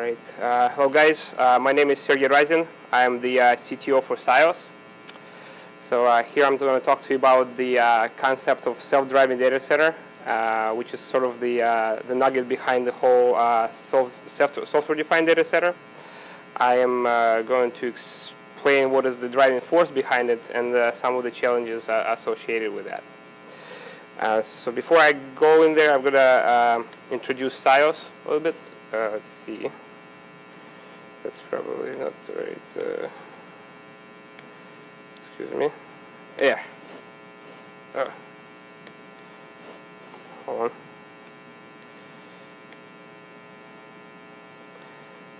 right. Hello, guys. My name is Sergey Razin. I am the CTO for SIOS. So here I'm going to talk to you about the concept of self-driving data center, which is sort of the nugget behind the whole software-defined data center. I am going to explain what is the driving force behind it and some of the challenges associated with that. So before I go in there, I'm going to introduce SIOS a little bit. Let's see. That's probably not the right. Excuse me. Yeah. Hold on.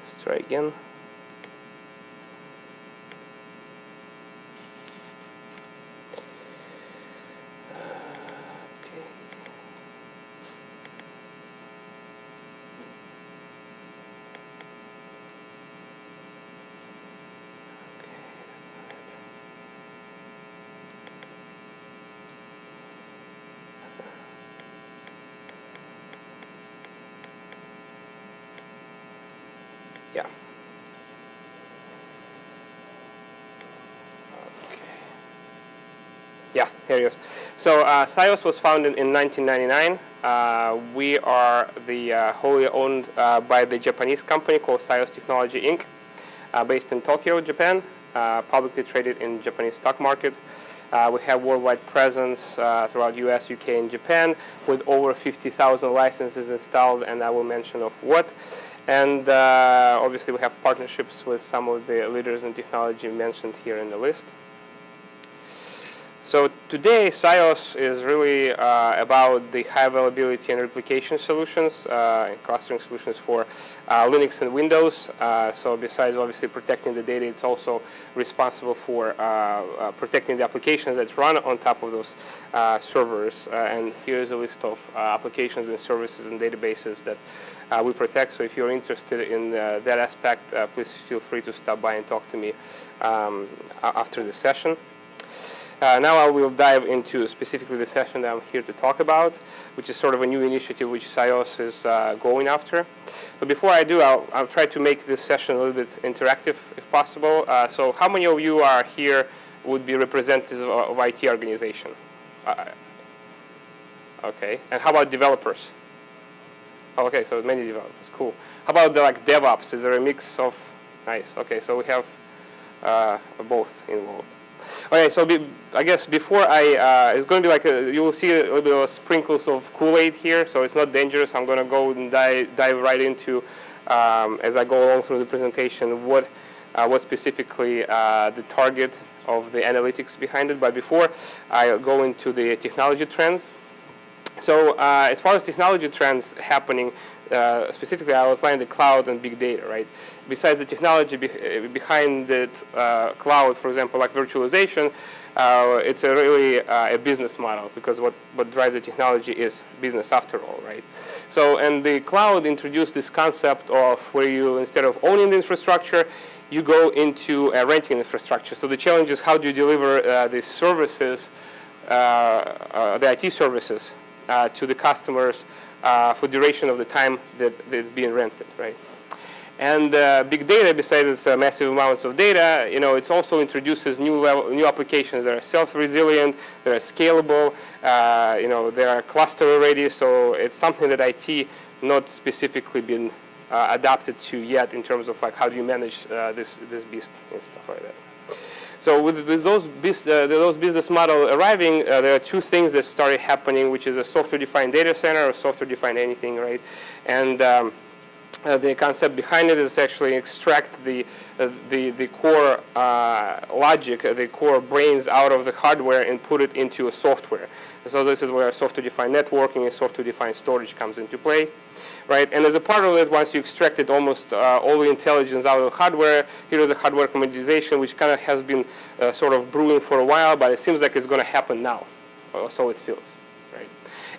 Let's try again. Yeah. Okay. Yeah, here it is. So SIOS was founded in 1999. We are the wholly owned by the Japanese company called SIOS Technology Inc., based in Tokyo, Japan, publicly traded in Japanese stock market. We have worldwide presence throughout US, UK, and Japan with over 50,000 licenses installed, and I will mention of what. And obviously we have partnerships with some of the leaders in technology mentioned here in the list. So today SIOS is really about the high availability and replication solutions and clustering solutions for Linux and Windows. So besides obviously protecting the data, it's also responsible for protecting the applications that run on top of those servers. And here's a list of applications and services and databases that we protect. So if you're interested in that aspect, please feel free to stop by and talk to me after the session. Now I will dive into specifically the session that I'm here to talk about, which is sort of a new initiative which SIOS is going after. So before I do, I'll try to make this session a little bit interactive if possible. So how many of you are here would be representatives of IT organization? Okay, and how about developers? Okay, so many developers, cool. How about the DevOps? Is there a mix of, nice, okay, so we have both involved. Okay, so I guess before it's going to be like, you will see a little bit of sprinkles of Kool-Aid here, so it's not dangerous. I'm going to go and dive right into, as I go along through the presentation, what specifically the target of the analytics behind it. But before I go into the technology trends, so as far as technology trends happening, specifically I outlined the cloud and big data, right? Besides the technology behind the cloud, for example, like virtualization, it's really a business model, because what drives the technology is business after all, right? So, and the cloud introduced this concept of where you, instead of owning the infrastructure, you go into renting infrastructure. So the challenge is how do you deliver these services, the IT services, to the customers for duration of the time that it's being rented, right? And big data, besides massive amounts of data, it also introduces new applications that are self-resilient, that are scalable, they are cluster ready. So it's something that IT not specifically been adapted to yet in terms of like how do you manage this beast and stuff like that. So with those business model arriving, there are two things that started happening, which is a software-defined data center or software-defined anything, right? And the concept behind it is actually extract the core logic, the core brains out of the hardware and put it into a software. So this is where software-defined networking and software-defined storage comes into play. Right, and as a part of it, once you extracted almost all the intelligence out of the hardware, here is a hardware commoditization, which kind of has been sort of brewing for a while, but it seems like it's going to happen now, so it feels, right?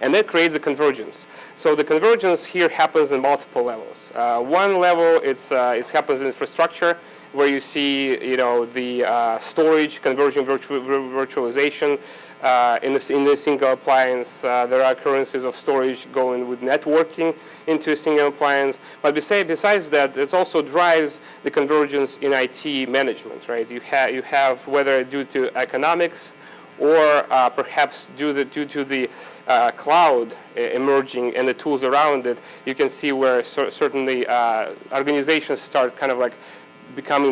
And that creates a convergence. So the convergence here happens in multiple levels. One level, it happens in infrastructure, where you see, the storage, conversion, virtualization, in a single appliance. There are occurrences of storage going with networking into a single appliance. But besides that, it also drives the convergence in IT management, right? You have whether due to economics or perhaps due to the cloud emerging and the tools around it, you can see where certainly organizations start kind of like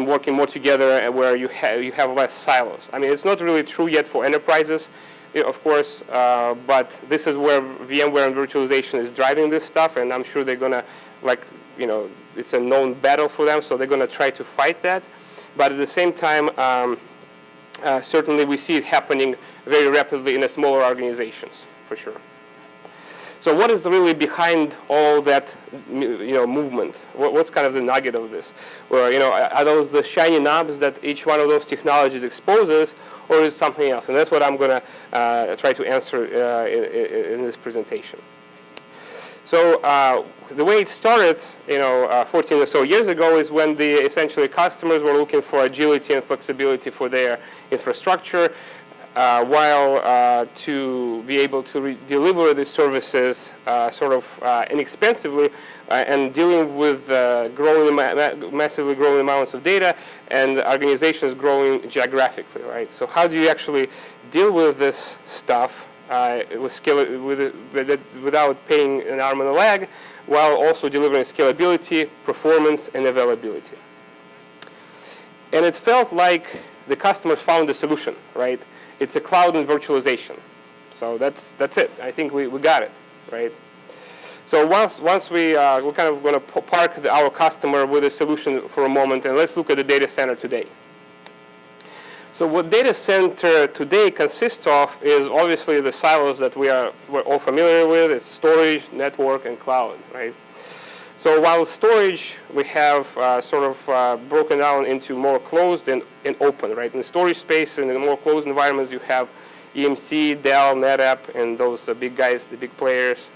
working more together, and where you have less silos. I mean, it's not really true yet for enterprises, of course, but this is where VMware and virtualization is driving this stuff, and I'm sure they're gonna, it's a known battle for them, so they're gonna try to fight that. But at the same time, certainly we see it happening very rapidly in the smaller organizations, for sure. So what is really behind all that, movement? What's kind of the nugget of this? Or, are those the shiny knobs that each one of those technologies exposes, or is something else? And that's what I'm going to try to answer in this presentation. So the way it started, 14 or so years ago, is when essentially customers were looking for agility and flexibility for their infrastructure, while to be able to deliver these services inexpensively and dealing with massively growing amounts of data and organizations growing geographically, right? So how do you actually deal with this stuff without paying an arm and a leg, while also delivering scalability, performance, and availability? And it felt like the customers found a solution, right? It's a cloud and virtualization. So that's it. I think we got it, right? So once we're kind of going to park our customer with a solution for a moment, and let's look at the data center today. So what data center today consists of is obviously the silos that we're all familiar with. It's storage, network, and cloud, right? So while storage we have broken down into more closed and open, right? In the storage space, in the more closed environments, you have EMC, Dell, NetApp, and those big guys, the big players.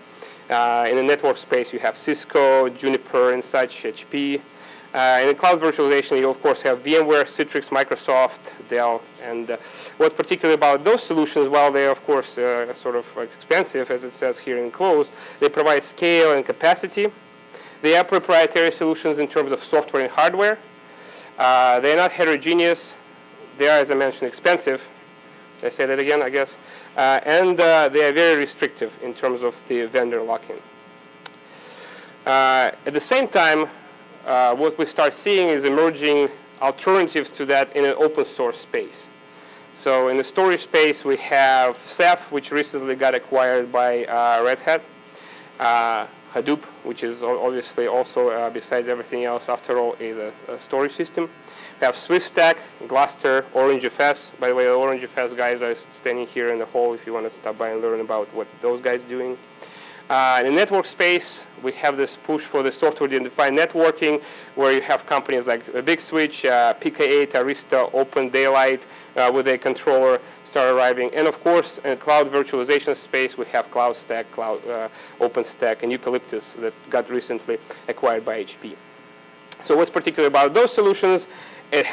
In the network space, you have Cisco, Juniper, and such, HP. In the cloud virtualization, you of course have VMware, Citrix, Microsoft, Dell. And what's particular about those solutions, while they're of course expensive, as it says here in closed, they provide scale and capacity. They are proprietary solutions in terms of software and hardware. They're not heterogeneous. They are, as I mentioned, expensive. Did I say that again, I guess? And they are very restrictive in terms of the vendor lock-in. At the same time, what we start seeing is emerging alternatives to that in an open source space. So in the storage space, we have Ceph, which recently got acquired by Red Hat. Hadoop, which is obviously also, besides everything else, after all, is a storage system. We have SwiftStack, Gluster, OrangeFS. By the way, the OrangeFS guys are standing here in the hall if you want to stop by and learn about what those guys are doing. In the network space, we have this push for the software-defined networking, where you have companies like Big Switch, PK8, Arista, Open Daylight, with a controller start arriving. And of course, in the cloud virtualization space, we have CloudStack, OpenStack, and Eucalyptus that got recently acquired by HP. So what's particular about those solutions? It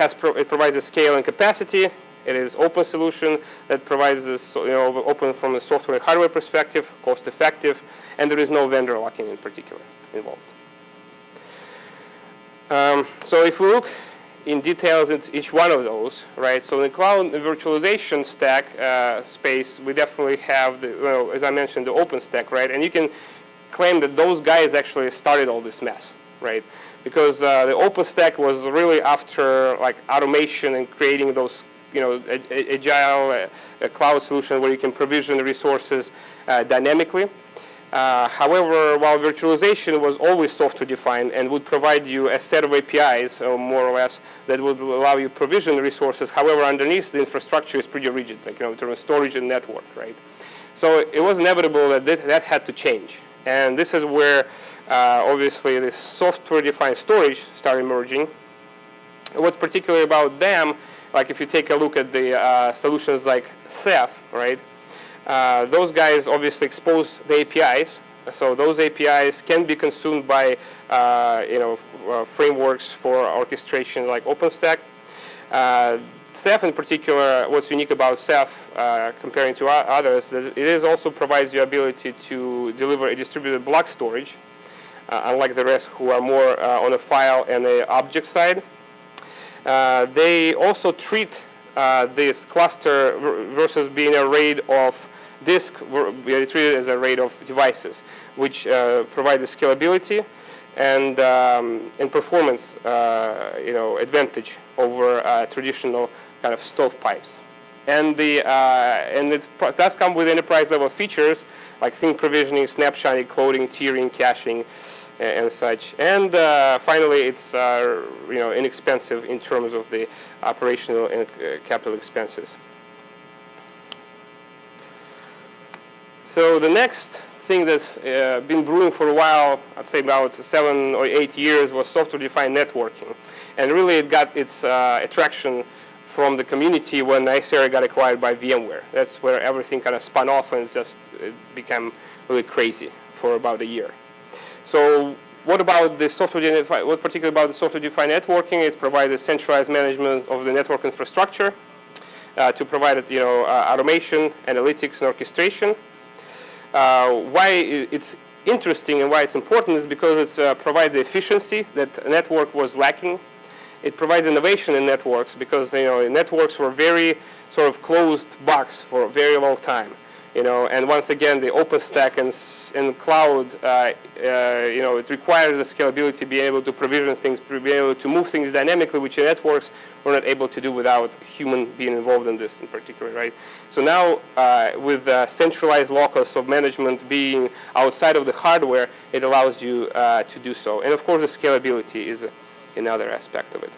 provides a scale and capacity. It is open solution that provides this, open from a software and hardware perspective, cost-effective, and there is no vendor lock-in in particular involved. So if we look in details into each one of those, right? So in the cloud virtualization stack space, we definitely have, as I mentioned, the OpenStack, right? And you can claim that those guys actually started all this mess, right? Because the OpenStack was really after like automation and creating those, agile cloud solution where you can provision the resources dynamically. However, while virtualization was always software-defined and would provide you a set of APIs, more or less, that would allow you provision the resources. However, underneath the infrastructure is pretty rigid, like in terms of storage and network, right? So it was inevitable that that had to change, and this is where obviously this software-defined storage started emerging. What's particular about them, like if you take a look at the solutions like Ceph, right? Those guys obviously expose the APIs, so those APIs can be consumed by frameworks for orchestration like OpenStack. Ceph in particular, what's unique about Ceph comparing to others, is it also provides you ability to deliver a distributed block storage, unlike the rest who are more on the file and the object side. They also treat this cluster versus being a RAID of disk, they treat it as a RAID of devices, which provide the scalability and performance advantage over traditional kind of stovepipes. And it does come with enterprise level features like thing provisioning, snapshotting, cloning, tiering, caching, and such. And finally, it's inexpensive in terms of the operational and capital expenses. So the next thing that's been brewing for a while, I'd say about 7 or 8 years, was software-defined networking. And really it got its attraction from the community when Nicira got acquired by VMware. That's where everything kind of spun off and it became really crazy for about a year. So what about the software-defined, what particularly about the software-defined networking? It provides a centralized management of the network infrastructure to provide automation, analytics, and orchestration. Why it's interesting and why it's important is because it provides the efficiency that a network was lacking. It provides innovation in networks because networks were very sort of closed box for a very long time. And once again, the OpenStack and cloud, it requires the scalability to be able to provision things, to be able to move things dynamically, which networks were not able to do without human being involved in this in particular, right? So now, with centralized locus of management being outside of the hardware, it allows you to do so. And of course, the scalability is another aspect of it.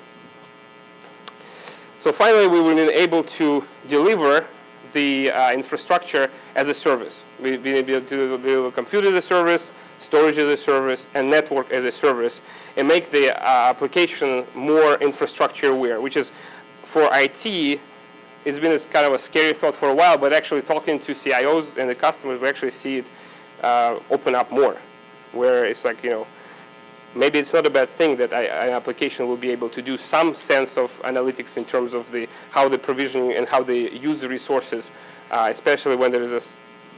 So finally, we were able to deliver the infrastructure as a service. We've been able to deliver compute as a service, storage as a service, and network as a service, and make the application more infrastructure aware, which is, for IT, it's been kind of a scary thought for a while, but actually talking to CIOs and the customers, we actually see it open up more, where it's like, maybe it's not a bad thing that an application will be able to do some sense of analytics in terms of how the provisioning and how they use the resources, especially when there is a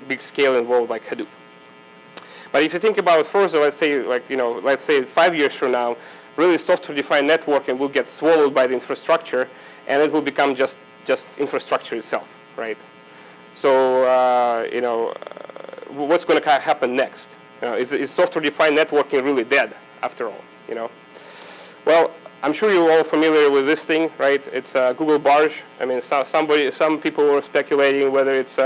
big scale involved like Hadoop. But if you think about it further, let's say 5 years from now, really software-defined networking will get swallowed by the infrastructure, and it will become just infrastructure itself, right? So what's going to happen next? Is software-defined networking really dead? After all, Well, I'm sure you're all familiar with this thing, right? It's Google Barge. I mean, some people were speculating whether it's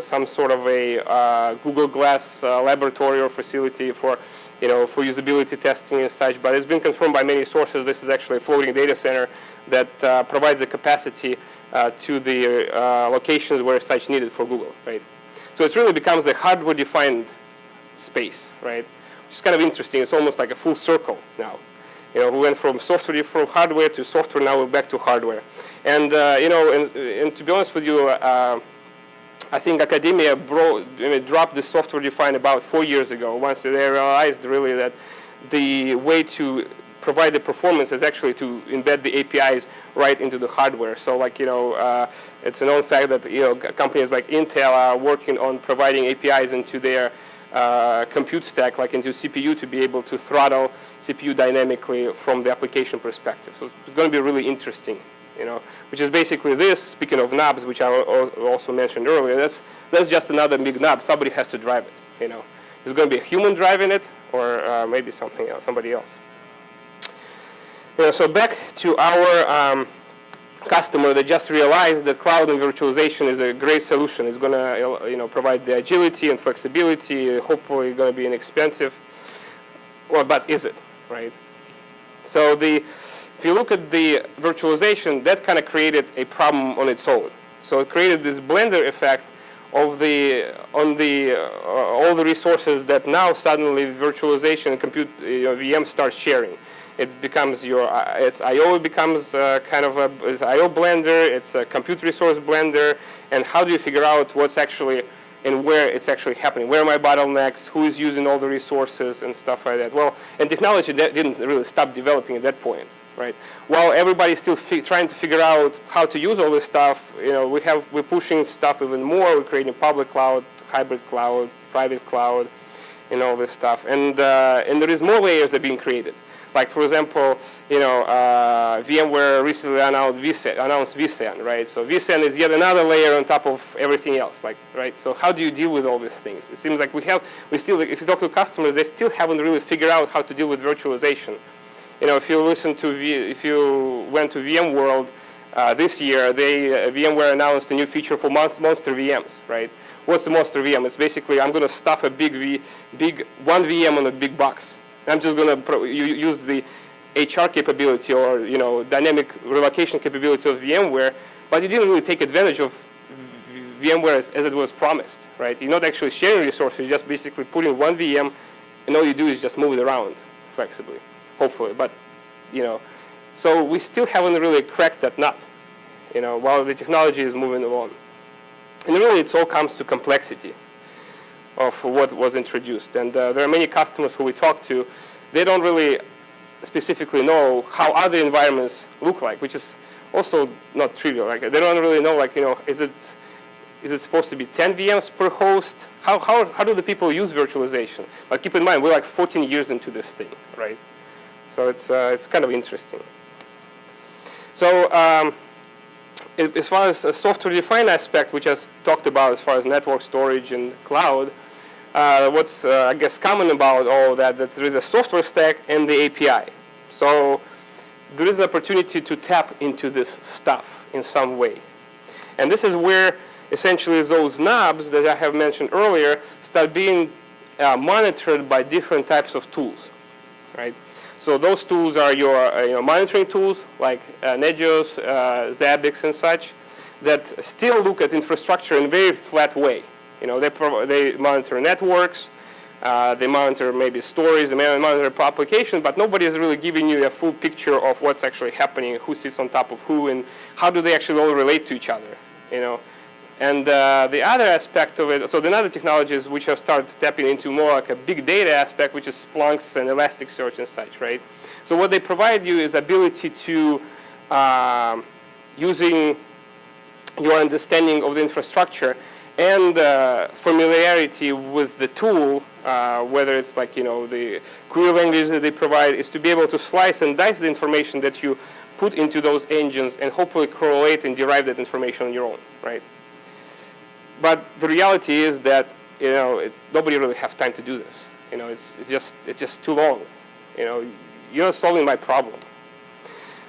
some sort of a Google Glass laboratory or facility for usability testing and such. But it's been confirmed by many sources. This is actually a floating data center that provides the capacity to the locations where such needed for Google, right? So it really becomes a hardware-defined space, right? It's kind of interesting. It's almost like a full circle now. We went from hardware to software. Now we're back to hardware. And and to be honest with you, I think academia dropped the software-defined about 4 years ago. Once they realized really that the way to provide the performance is actually to embed the APIs right into the hardware. So it's a known fact that companies like Intel are working on providing APIs into their compute stack, like into CPU, to be able to throttle CPU dynamically from the application perspective. So it's going to be really interesting, which is basically this. Speaking of knobs, which I also mentioned earlier, that's just another big knob. Somebody has to drive it. Is it going to be a human driving it, or maybe somebody else? So back to our customer that just realized that cloud and virtualization is a great solution. It's going to provide the agility and flexibility, hopefully going to be inexpensive. Well, but is it, right? So if you look at the virtualization, that kind of created a problem on its own. So it created this blender effect of all the resources that now suddenly virtualization and compute VM starts sharing. It becomes its I/O becomes kind of it's I/O blender. It's a compute resource blender. And how do you figure out what's actually and where it's actually happening? Where are my bottlenecks? Who is using all the resources and stuff like that? Well, and technology that didn't really stop developing at that point. right? While everybody's still trying to figure out how to use all this stuff, we're pushing stuff even more. We're creating public cloud, hybrid cloud, private cloud, and all this stuff. And there is more layers that are being created. Like, for example, VMware recently announced vSAN, right? So vSAN is yet another layer on top of everything else, right? So how do you deal with all these things? It seems like we still, if you talk to customers, they still haven't really figured out how to deal with virtualization. If you went to VMworld this year, VMware announced a new feature for monster VMs, right? What's the monster VM? It's basically, I'm going to stuff a big one VM on a big box. I'm just going to use the HR capability or dynamic relocation capability of VMware, but you didn't really take advantage of VMware as it was promised, right? You're not actually sharing resources. You're just basically putting one VM, and all you do is just move it around flexibly, hopefully. But so we still haven't really cracked that nut, while the technology is moving along. And really, it all comes to complexity of what was introduced. And there are many customers who we talk to, they don't really specifically know how other environments look like, which is also not trivial. Like, they don't really know, is it supposed to be 10 VMs per host? How do the people use virtualization? But keep in mind, we're like 14 years into this thing, right? So it's kind of interesting. So as far as a software-defined aspect, which I talked about as far as network storage and cloud, what's, I guess, common about all of that there is a software stack and the API. So there is an opportunity to tap into this stuff in some way. And this is where, essentially, those knobs that I have mentioned earlier start being monitored by different types of tools, right? So those tools are your monitoring tools, like Negios, Zabbix, and such, that still look at infrastructure in a very flat way. They monitor networks, they monitor maybe stories, they monitor applications, but nobody is really giving you a full picture of what's actually happening, who sits on top of who, and how do they actually all relate to each other, And the other aspect of it, so the other technologies which have started tapping into more like a big data aspect, which is Splunks and Elasticsearch and such, right? So what they provide you is ability to, using your understanding of the infrastructure and familiarity with the tool, whether it's like, the query language that they provide, is to be able to slice and dice the information that you put into those engines and hopefully correlate and derive that information on your own, right? But the reality is that nobody really has time to do this. It's just too long. You're not solving my problem.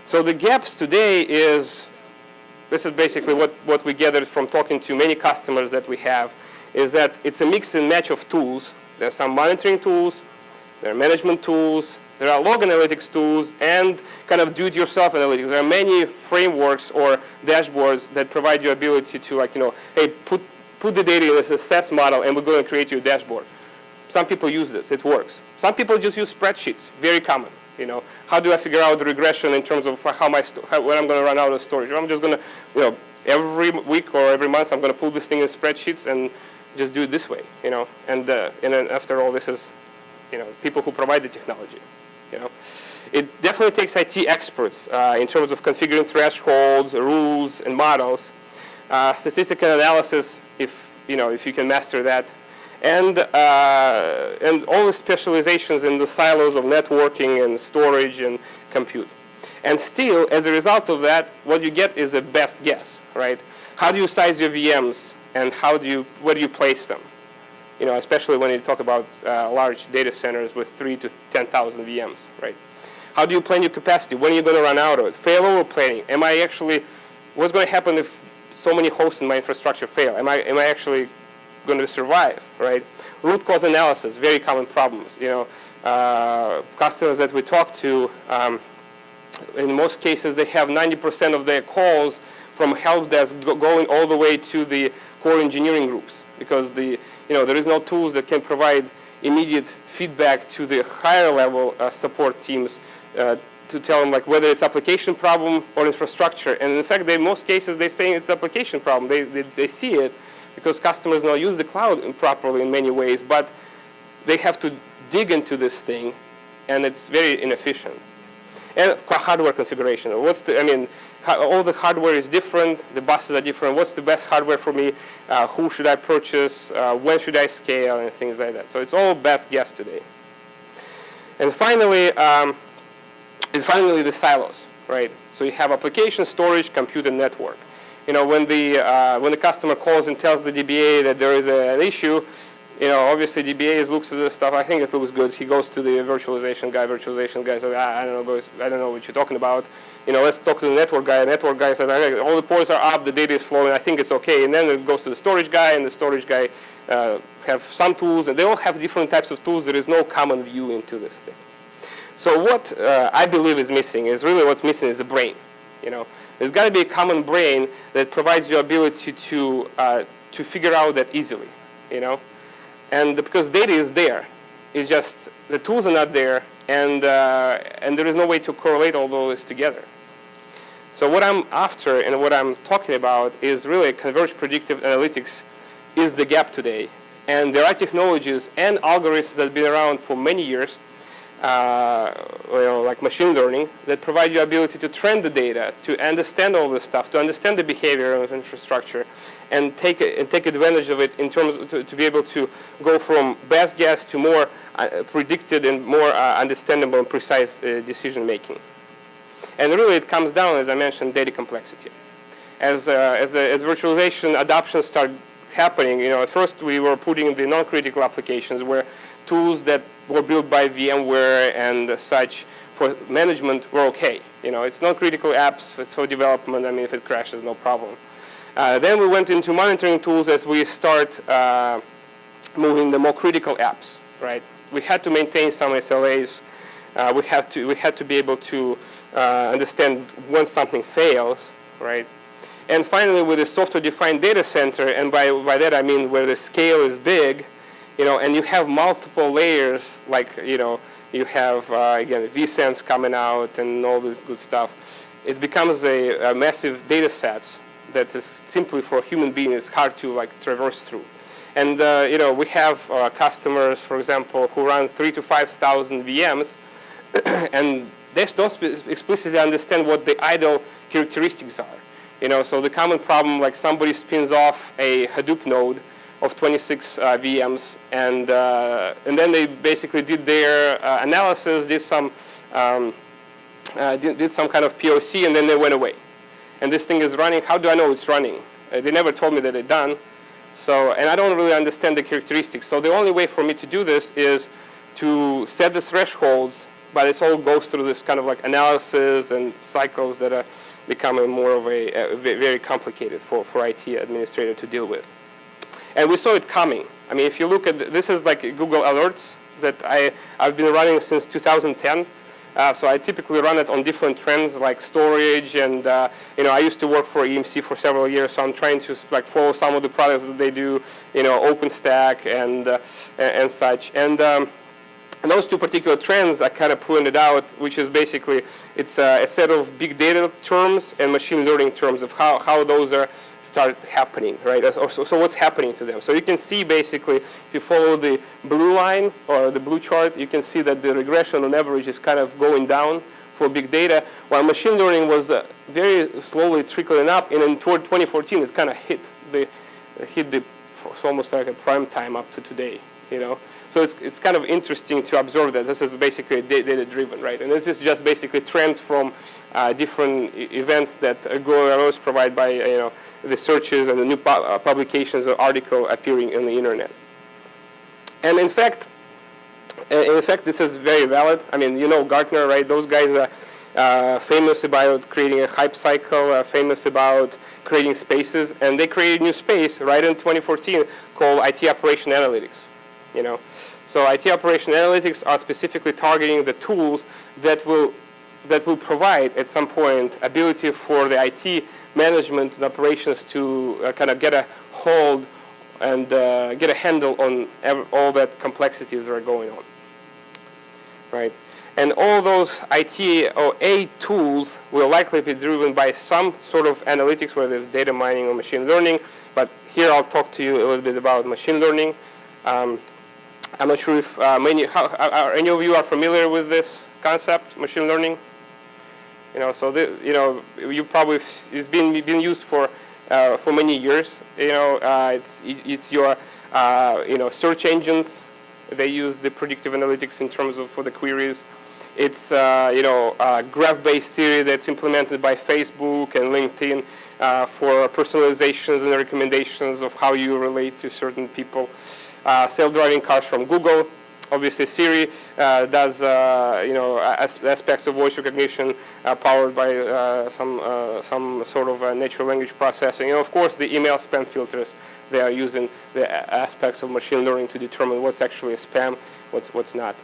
So the gaps today is, this is basically what we gathered from talking to many customers that we have, is that it's a mix and match of tools. There are some monitoring tools, there are management tools, there are log analytics tools, and kind of do-it-yourself analytics. There are many frameworks or dashboards that provide you ability to, hey, put the data in a success model, and we're going to create you a dashboard. Some people use this. It works. Some people just use spreadsheets. Very common. How do I figure out the regression in terms of when I'm going to run out of storage? I'm just going to, every week or every month, I'm going to pull this thing in spreadsheets and just do it this way. And then after all, this is, people who provide the technology. It definitely takes IT experts in terms of configuring thresholds, rules, and models. Statistical analysis, if you can master that, and all the specializations in the silos of networking and storage and compute. And still, as a result of that, what you get is a best guess, right? How do you size your VMs, and where do you place them? Especially when you talk about large data centers with 3,000 to 10,000 VMs, right? How do you plan your capacity? When are you going to run out of it? Failover planning. What's going to happen if so many hosts in my infrastructure fail? Am I actually going to survive, right? Root cause analysis, very common problems. Customers that we talk to, in most cases, they have 90% of their calls from help desk going all the way to the core engineering groups, because there is no tools that can provide immediate feedback to the higher level support teams to tell them whether it's application problem or infrastructure. And in fact, in most cases, they're saying it's application problem. They see it because customers now use the cloud properly in many ways, but they have to dig into this thing, and it's very inefficient. And hardware configuration. All the hardware is different. The buses are different. What's the best hardware for me? Who should I purchase? When should I scale? And things like that. So it's all best guess today. And finally, the silos, right? So you have application, storage, compute, and network. When the customer calls and tells the DBA that there is an issue, obviously DBA looks at this stuff. I think it looks good. He goes to the virtualization guy. Virtualization guy says, I don't know what you're talking about. Let's talk to the network guy. The network guy says, okay, all the ports are up, the data is flowing. I think it's okay. And then it goes to the storage guy, and the storage guy have some tools, and they all have different types of tools. There is no common view into this thing. So what I believe is missing is really what's missing is the brain. There's got to be a common brain that provides you ability to figure out that easily. And because data is there, it's just the tools are not there, and there is no way to correlate all those together. So what I'm after and what I'm talking about is really converged predictive analytics is the gap today. And there are technologies and algorithms that have been around for many years, like machine learning, that provide you ability to trend the data, to understand all this stuff, to understand the behavior of infrastructure, and take advantage of it in terms to be able to go from best guess to more predicted and more understandable and precise decision making. And really, it comes down, as I mentioned, data complexity. As virtualization adoption started happening, at first we were putting the non-critical applications where tools that were built by VMware and such for management were okay. It's non-critical apps, it's for development. If it crashes, no problem. Then we went into monitoring tools as we start moving the more critical apps, right? We had to maintain some SLAs. We had to be able to understand when something fails, right? And finally, with the software-defined data center, and by that I mean where the scale is big, and you have multiple layers, like you have again vSANs coming out and all this good stuff. It becomes a massive data sets that is simply for a human being is hard to traverse through. And we have customers, for example, who run 3,000 to 5,000 VMs, and they don't explicitly understand what the idle characteristics are. So the common problem, like somebody spins off a Hadoop node of 26 VMs, and then they basically did their analysis, did some kind of POC, and then they went away. And this thing is running. How do I know it's running? They never told me that it's done. And I don't really understand the characteristics. So the only way for me to do this is to set the thresholds, but it all goes through this kind of analysis and cycles that are becoming more of a very complicated for IT administrator to deal with. And we saw it coming. If you look at this is like Google Alerts that I've been running since 2010. So I typically run it on different trends like storage, and I used to work for EMC for several years, so I'm trying to follow some of the products that they do, OpenStack and such. And those two particular trends I kind of pointed out, which is basically it's a set of big data terms and machine learning terms of how those are start happening, right? So what's happening to them? So you can see basically, if you follow the blue line or the blue chart, you can see that the regression on average is kind of going down for big data, while machine learning was very slowly trickling up, and in toward 2014 it kind of hit it's almost like a prime time up to today, So it's kind of interesting to observe that this is basically data driven, right? And this is just basically trends from different events that Google Alerts provide by the searches and the new publications or article appearing in the internet. And in fact, this is very valid. Gartner, right? Those guys are famous about creating a hype cycle, famous about creating spaces, and they created a new space right in 2014 called IT Operation Analytics. So IT Operation Analytics are specifically targeting the tools that will provide at some point ability for the IT management and operations to kind of get a hold and get a handle on all that complexities that are going on, right? And all those IT or A tools will likely be driven by some sort of analytics, whether it's data mining or machine learning. But here I'll talk to you a little bit about machine learning. I'm not sure if any of you are familiar with this concept, machine learning. So you probably it's been used for many years. It's your search engines. They use the predictive analytics in terms of for the queries. It's graph-based theory that's implemented by Facebook and LinkedIn for personalizations and recommendations of how you relate to certain people. Self-driving cars from Google. Obviously, Siri does aspects of voice recognition powered by some sort of natural language processing. Of course, the email spam filters. They are using the aspects of machine learning to determine what's actually a spam, what's not.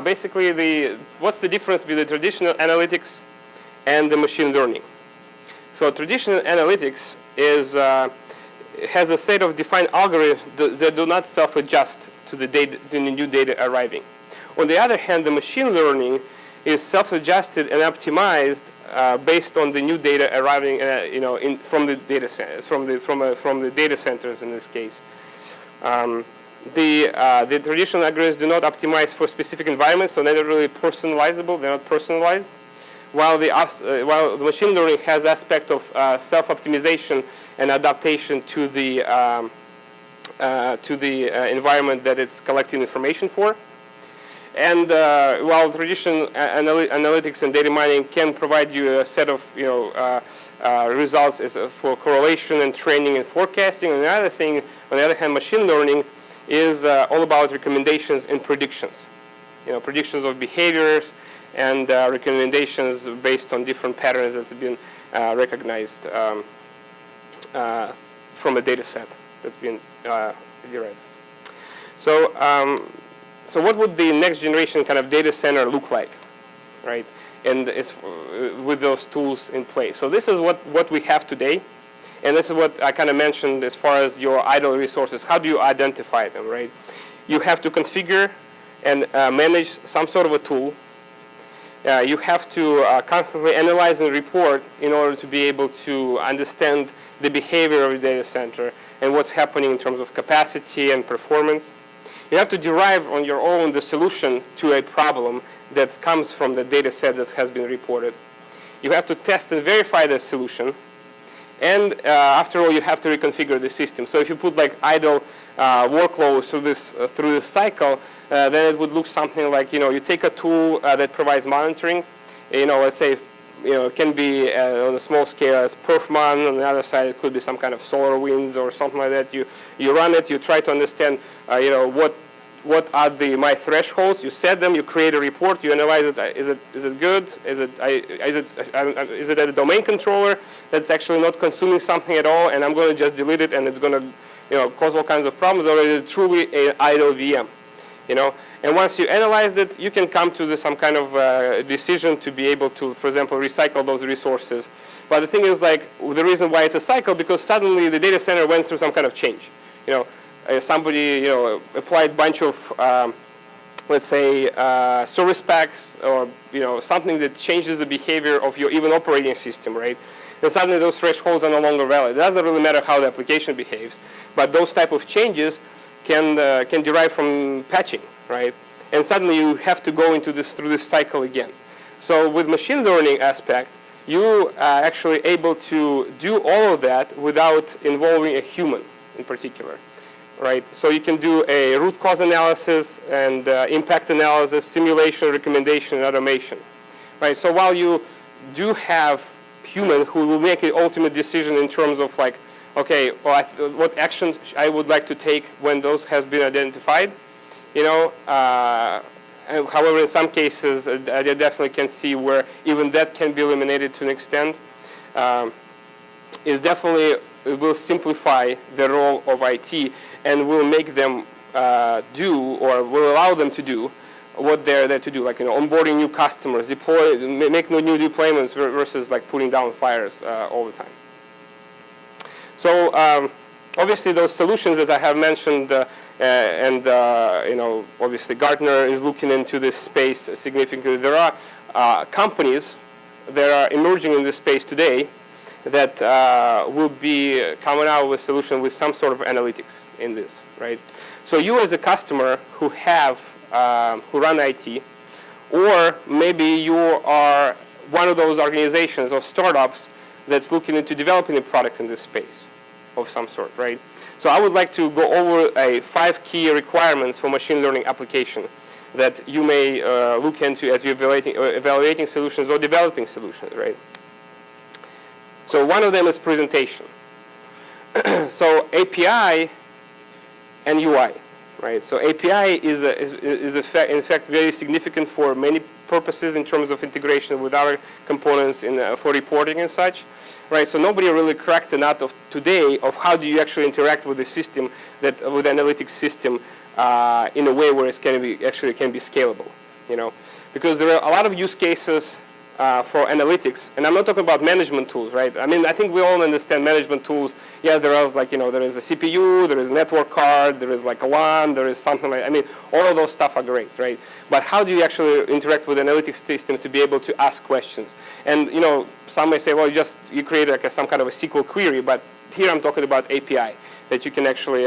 Basically, what's the difference between the traditional analytics and the machine learning? So traditional analytics has a set of defined algorithms that do not self-adjust to the new data arriving. On the other hand, the machine learning is self-adjusted and optimized based on the new data arriving, from the data centers, from the data centers in this case. The traditional algorithms do not optimize for specific environments, so they're not really personalizable. They're not personalized. While the machine learning has aspect of self-optimization and adaptation to the environment that it's collecting information for. And while traditional analytics and data mining can provide you a set of results for correlation and training and forecasting, on the other hand, machine learning is all about recommendations and predictions. Predictions of behaviors and recommendations based on different patterns that have been recognized from a data set that's been derived. So what would the next generation kind of data center look like, right? And with those tools in place. So this is what we have today. And this is what I kind of mentioned as far as your idle resources. How do you identify them, right? You have to configure and manage some sort of a tool. You have to constantly analyze and report in order to be able to understand the behavior of the data center and what's happening in terms of capacity and performance. You have to derive on your own the solution to a problem that comes from the data set that has been reported. You have to test and verify the solution. And after all, you have to reconfigure the system. So if you put like idle workloads through this cycle, then it would look something like, you take a tool that provides monitoring. Let's say, it can be on a small scale as Perfmon. On the other side, it could be some kind of SolarWinds or something like that. You run it. You try to understand, what are my thresholds. You set them. You create a report. You analyze it. Is it good? Is it at a domain controller that's actually not consuming something at all, and I'm going to just delete it, and it's going to cause all kinds of problems, or is it truly an idle VM? And once you analyze it, you can come to some kind of decision to be able to, for example, recycle those resources. But the thing is, like, the reason why it's a cycle, because suddenly the data center went through some kind of change. Somebody, applied a bunch of, let's say, service packs, or something that changes the behavior of your even operating system, right? And suddenly those thresholds are no longer valid. It doesn't really matter how the application behaves, but those type of changes can derive from patching, right? And suddenly you have to go through this cycle again. So with machine learning aspect, you are actually able to do all of that without involving a human in particular, right? So you can do a root cause analysis and impact analysis, simulation, recommendation, and automation, right? So while you do have human who will make the ultimate decision in terms of like, okay, well, what actions I would like to take when those has been identified, however, in some cases, I definitely can see where even that can be eliminated to an extent. It will simplify the role of IT and will make them do, or will allow them to do what they're there to do, like onboarding new customers, make new deployments versus like putting down fires all the time. So obviously those solutions that I have mentioned, obviously Gartner is looking into this space significantly. There are companies that are emerging in this space today that will be coming out with a solution with some sort of analytics in this, right? So you as a customer who run IT, or maybe you are one of those organizations or startups that's looking into developing a product in this space of some sort, right? So I would like to go over 5 key requirements for machine learning application that you may look into as you're evaluating solutions or developing solutions, right? So one of them is presentation. So API and UI, right? So API is in fact very significant for many purposes in terms of integration with other components for reporting and such, right? So nobody really cracked the nut of today of how do you actually interact with the system with the analytics system in a way where it can be scalable, you know, because there are a lot of use cases for analytics, and I'm not talking about management tools, right? I mean, I think we all understand management tools. Yeah, there is like, you know, there is a CPU, there is a network card, there is like a LAN, there is something like, I mean, all of those stuff are great, right? But how do you actually interact with the analytics system to be able to ask questions? And, you know, some may say, well, you create like some kind of a SQL query, but here I'm talking about API, that you can actually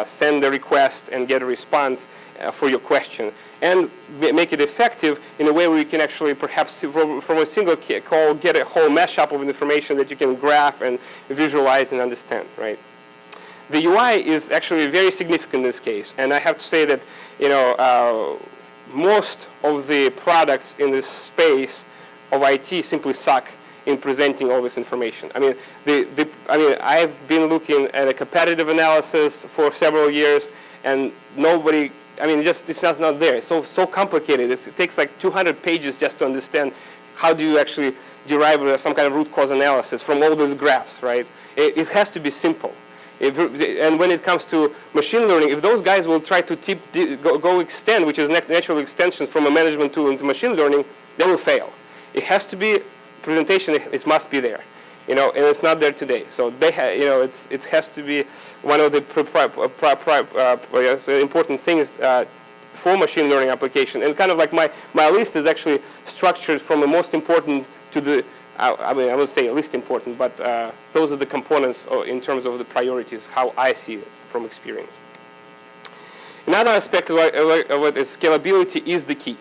send a request and get a response for your question, and make it effective in a way where you can actually perhaps from a single call get a whole mashup of information that you can graph and visualize and understand, right? The UI is actually very significant in this case, and I have to say that, you know, most of the products in this space of IT simply suck in presenting all this information. I mean, I've been looking at a competitive analysis for several years, and nobody. I mean, it's just not there. It's so complicated. It takes like 200 pages just to understand how do you actually derive some kind of root cause analysis from all those graphs, right? It has to be simple. And when it comes to machine learning, if those guys will try to go extend, which is natural extension from a management tool into machine learning, they will fail. It has to be presentation. It must be there, you know, and it's not there today. So they you know, it has to be one of the important things for machine learning application. And kind of like my list is actually structured from the most important to the, I mean, I would say least important, but those are the components in terms of the priorities, how I see it from experience. Another aspect of it is scalability is the key,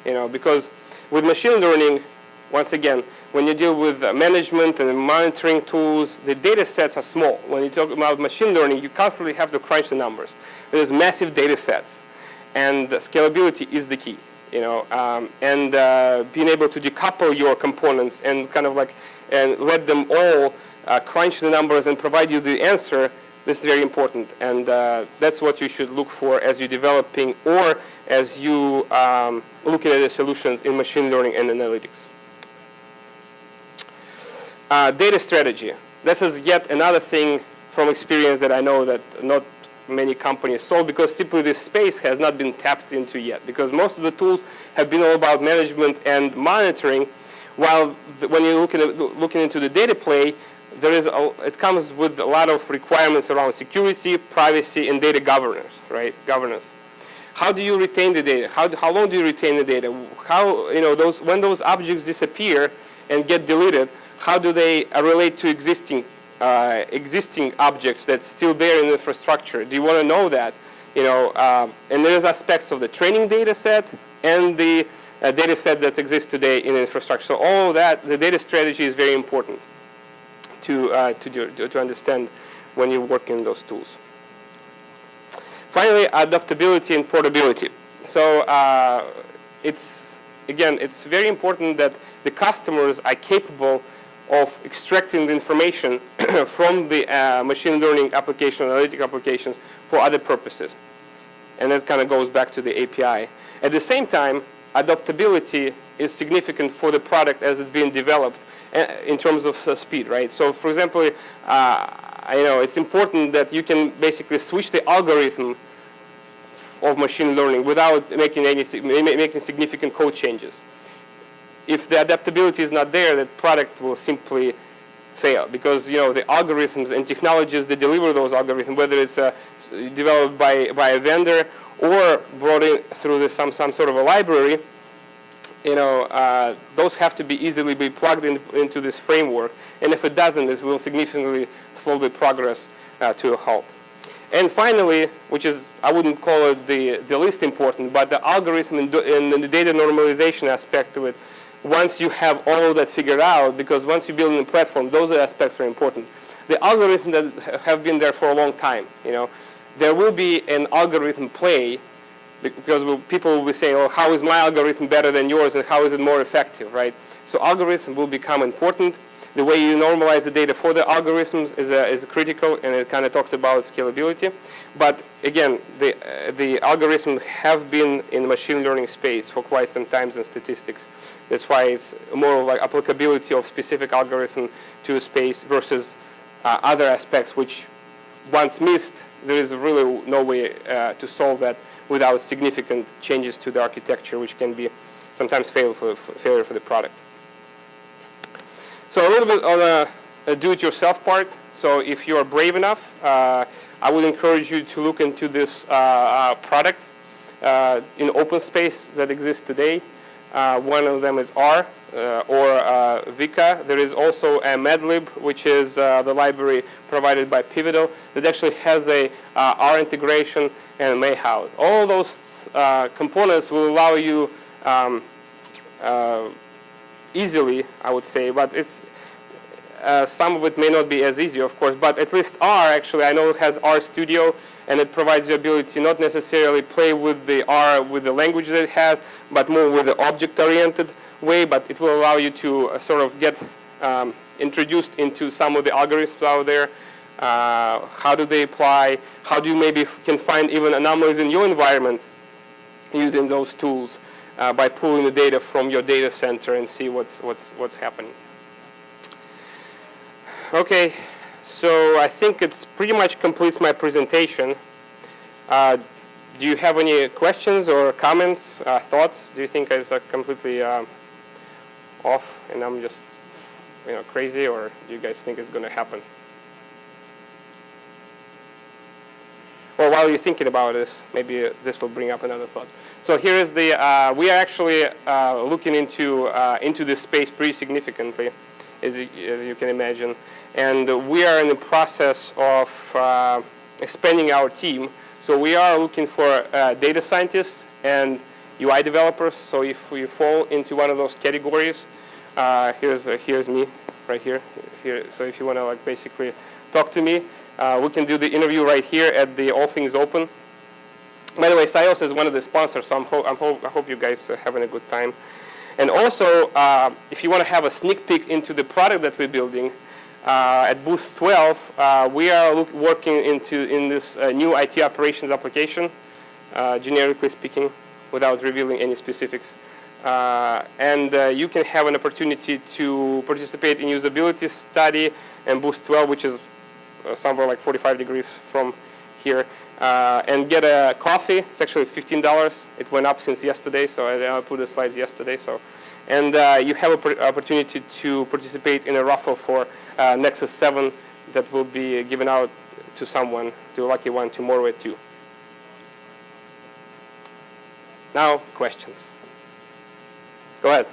you know, because with machine learning, once again, when you deal with management and monitoring tools, the data sets are small. When you talk about machine learning, you constantly have to crunch the numbers. There's massive data sets, and scalability is the key. You know, and being able to decouple your components and kind of like and let them all crunch the numbers and provide you the answer. This is very important, and that's what you should look for as you're developing or as you looking at the solutions in machine learning and analytics. Data strategy. This is yet another thing from experience that I know that not many companies solve, because simply this space has not been tapped into yet, because most of the tools have been all about management and monitoring, while when you're looking into the data play, it comes with a lot of requirements around security, privacy, and data governance, right? Governance. How do you retain the data? How long do you retain the data? How, you know, when those objects disappear and get deleted, how do they relate to existing objects that's still there in the infrastructure? Do you want to know that? You know, and there's aspects of the training data set and the data set that exists today in the infrastructure. So all of that, the data strategy is very important to understand when you work in those tools. Finally, adaptability and portability. So it's very important that the customers are capable of extracting the information from the machine learning application, analytic applications for other purposes. And that kind of goes back to the API. At the same time, adaptability is significant for the product as it's being developed in terms of speed, right? So for example, it's important that you can basically switch the algorithm of machine learning without making significant code changes. If the adaptability is not there, the product will simply fail, because you know the algorithms and technologies that deliver those algorithms, whether it's developed by a vendor or brought in through some sort of a library, you know, those have to be easily plugged into this framework and if it doesn't, it will significantly slow the progress to a halt. And finally, which is, I wouldn't call it the least important, but the algorithm and the data normalization aspect of it, once you have all of that figured out, because once you build a platform, those aspects are important. The algorithms that have been there for a long time, there will be an algorithm play, because people will be saying, oh, how is my algorithm better than yours, and how is it more effective, right? So algorithms will become important. The way you normalize the data for the algorithms is critical, and it kind of talks about scalability. But again, the algorithms have been in the machine learning space for quite some time in statistics. That's why it's more of like applicability of specific algorithm to a space versus other aspects, which once missed, there is really no way to solve that without significant changes to the architecture, which can be sometimes failure for the product. So a little bit on a do-it-yourself part. So if you are brave enough, I would encourage you to look into this products in open space that exists today. One of them is R or Vika. There is also a Medlib, which is the library provided by Pivotal, that actually has a R integration and Mayhouse. All those components will allow you easily, I would say, but it's some of it may not be as easy, of course, but at least R, actually, I know it has R Studio, and it provides the ability not necessarily play with the R with the language that it has, but more with the object-oriented way, but it will allow you to sort of get introduced into some of the algorithms out there. How do they apply? How do you maybe can find even anomalies in your environment using those tools by pulling the data from your data center and see what's happening. Okay, so I think it's pretty much completes my presentation. Do you have any questions or comments, thoughts? Do you think it's completely off and I'm just crazy, or do you guys think it's going to happen? Well, while you're thinking about this, maybe this will bring up another thought. So here is the, we are actually looking into this space pretty significantly, as you can imagine. And we are in the process of expanding our team. So we are looking for data scientists and UI developers. So if we fall into one of those categories, here's me right here. So if you want to basically talk to me, we can do the interview right here at the All Things Open. By the way, SIOS is one of the sponsors, so I hope you guys are having a good time. And also, if you want to have a sneak peek into the product that we're building, at booth 12, we are working in this new IT operations application, generically speaking, without revealing any specifics. And you can have an opportunity to participate in usability study in booth 12, which is somewhere like 45 degrees from here, and get a coffee. It's actually $15. It went up since yesterday, so I put the slides yesterday. So, and you have an opportunity to participate in a raffle for Nexus 7 that will be given out to someone, to a lucky one, tomorrow at 2. Now, questions. Go ahead.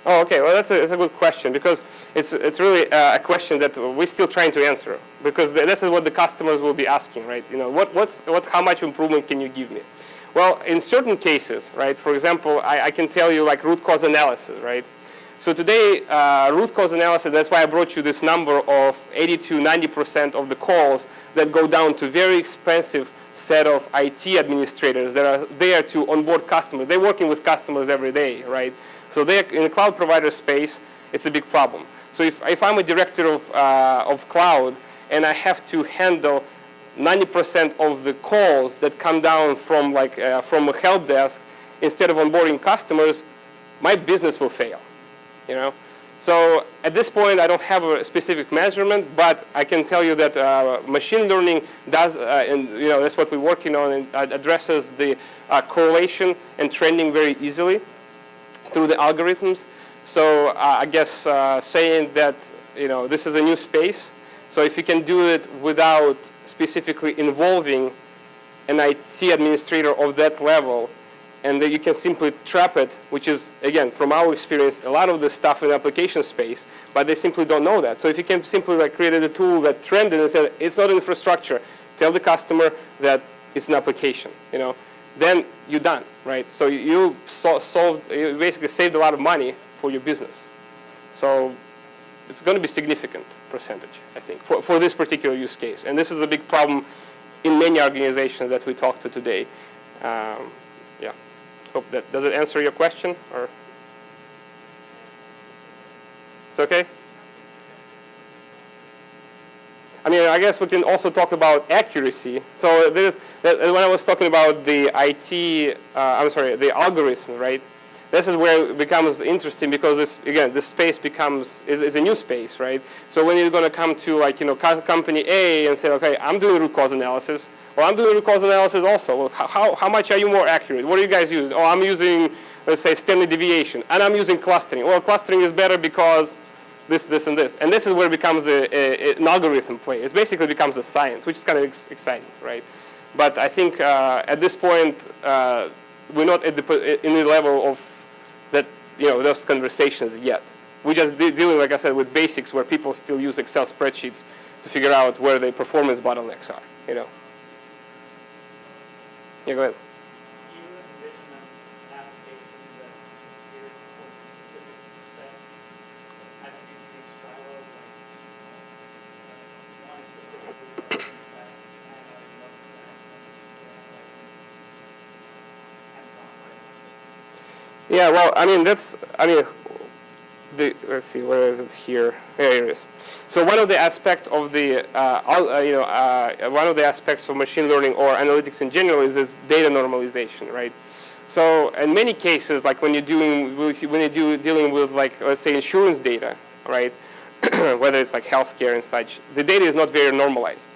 Oh, okay. Well, that's a good question, because it's really a question that we're still trying to answer, because this is what the customers will be asking, right? How much improvement can you give me? Well, in certain cases, right? For example, I can tell you like root cause analysis, right? So today, root cause analysis. That's why I brought you this number of 80 to 90% of the calls that go down to very expensive set of IT administrators that are there to onboard customers. They're working with customers every day, right? So they, in the cloud provider space, it's a big problem. So if I'm a director of cloud and I have to handle 90% of the calls that come down from from a help desk instead of onboarding customers, my business will fail. So at this point, I don't have a specific measurement, but I can tell you that machine learning does, and that's what we're working on, and addresses the correlation and trending very easily through the algorithms. So I guess saying that this is a new space. So if you can do it without specifically involving an IT administrator of that level, and that you can simply trap it, which is, again, from our experience, a lot of the stuff in the application space, but they simply don't know that. So if you can simply create a tool that trended and said, it's not infrastructure, tell the customer that it's an application, then you're done, right? So you basically saved a lot of money for your business. So it's going to be significant percentage, I think, for this particular use case. And this is a big problem in many organizations that we talked to today. Yeah. Hope that, does it answer your question? Or it's okay? I mean, I guess we can also talk about accuracy. So when I was talking about the the algorithm, right? This is where it becomes interesting because this space is a new space, right? So when you're going to come to company A and say, okay, I'm doing root cause analysis. Well, I'm doing root cause analysis also. Well, how much are you more accurate? What do you guys use? Oh, I'm using, let's say, standard deviation, and I'm using clustering. Well, clustering is better because this, and this. And this is where it becomes an algorithm play. It basically becomes a science, which is kind of exciting, right? But I think at this point, we're not in the level of that, those conversations yet. We're just dealing, like I said, with basics where people still use Excel spreadsheets to figure out where the performance bottlenecks are, Yeah, go ahead. You envision an application that is geared for a specific set attributes of each silo, like one specifically for one stack, and another stack, and Yeah, well, let's see, where is it here? There it is. So one of the aspects of one of the aspects of machine learning or analytics in general is this data normalization, right? So in many cases, like when you're dealing with let's say insurance data, right? Whether it's like healthcare and such, the data is not very normalized.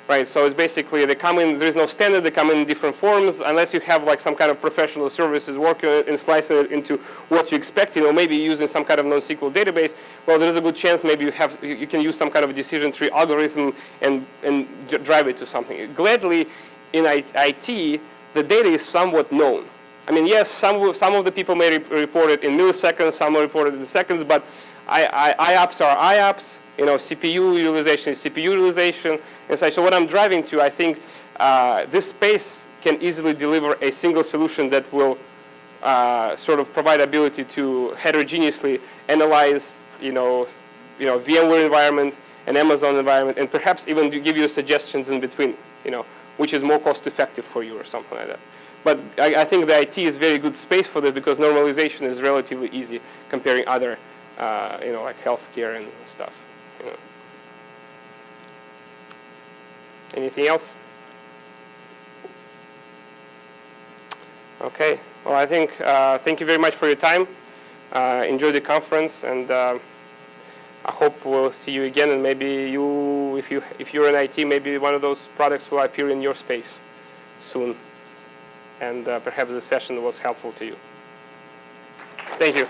Right, so it's basically there's no standard, they come in different forms, unless you have some kind of professional services working and slicing it into what you expect, maybe using some kind of NoSQL database. Well, there's a good chance maybe you can use some kind of a decision tree algorithm and drive it to something. Gladly, in IT, the data is somewhat known. I mean, yes, some of the people may report it in milliseconds, some will report it in seconds, but IOPS are IOPS. CPU utilization is CPU utilization and such. So what I'm driving to, I think this space can easily deliver a single solution that will sort of provide ability to heterogeneously analyze, VMware environment and Amazon environment, and perhaps even to give you suggestions in between, which is more cost effective for you or something like that. But I think the IT is very good space for this because normalization is relatively easy comparing other, like healthcare and stuff. Anything else? Okay. Well, I think thank you very much for your time. Enjoy the conference, and I hope we'll see you again. And maybe if you're in IT, maybe one of those products will appear in your space soon. And perhaps the session was helpful to you. Thank you.